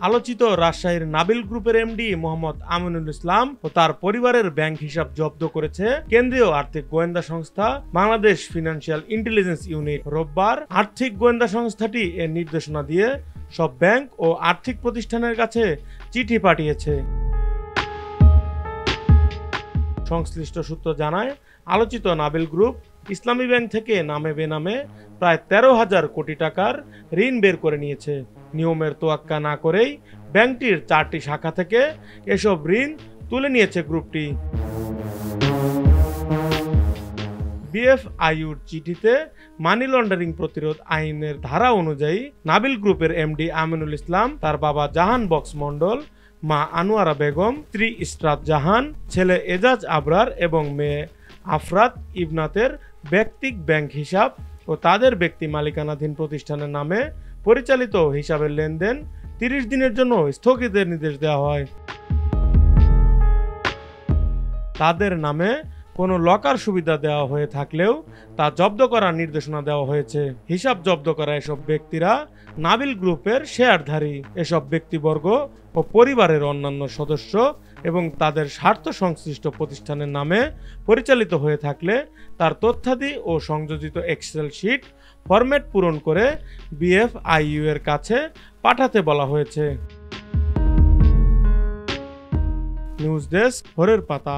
আলোচিত রাজশাহীর নাবিল গ্রুপের এমডি মোহাম্মদ আমিনুল ইসলাম ও তার পরিবারের ব্যাংক হিসাব জব্দ করেছে কেন্দ্রীয় আর্থিক গোয়েন্দা সংস্থা বাংলাদেশ ফিনান্সিয়াল ইন্টেলিজেন্স ইউনিট। রোববার আর্থিক গোয়েন্দা সংস্থাটি এর নির্দেশনা দিয়ে সব ব্যাংক ও আর্থিক প্রতিষ্ঠানের কাছে চিঠি পাঠিয়েছে। সংশ্লিষ্ট সূত্র জানায়, আলোচিত নাবিল গ্রুপ ইসলামী ব্যাংক থেকে নামে বেনামে প্রায় 13,000 কোটি টাকার ঋণ বের করে নিয়েছে। নিয়মের তোয়াক্কা না করেই ব্যাংকটির 4টি শাখা থেকে এসব ঋণ তুলে নিয়েছে গ্রুপটি। বিএফআইউর চিঠিতে মানি লন্ডারিং প্রতিরোধ আইনের ধারা অনুযায়ী নাবিল গ্রুপের এমডি আমিনুল ইসলাম, তার বাবা জাহান বক্স মণ্ডল, মা আনোয়ারা বেগম, স্ত্রী ইসরাত জাহান, ছেলে এজাজ আবরার এবং মেয়ে আফরাত ইবনাতের ব্যক্তিক ব্যাংক হিসাব ও তাদের ব্যক্তি মালিকানাধীন প্রতিষ্ঠানের নামে পরিচালিত হিসাবের লেনদেন 30 দিনের জন্য স্থগিতের নির্দেশ দেওয়া হয়। তাদের নামে কোনো লকার সুবিধা দেওয়া হয়ে থাকলেও তা জব্দ করার নির্দেশনা দেওয়া হয়েছে। হিসাব জব্দ করা এসব ব্যক্তিরা নাবিল গ্রুপের শেয়ারধারী। এসব ব্যক্তিবর্গ ও পরিবারের অন্যান্য সদস্য এবং তাদের স্বার্থ সংশ্লিষ্ট প্রতিষ্ঠানের নামে পরিচালিত হয়ে থাকলে তার তথ্যাদি ও সংযোজিত এক্সেল শিট ফরম্যাট পূরণ করে বিএফআইইউ এর কাছে পাঠাতে বলা হয়েছে। নিউজ ডেস্ক, ভোরের পাতা।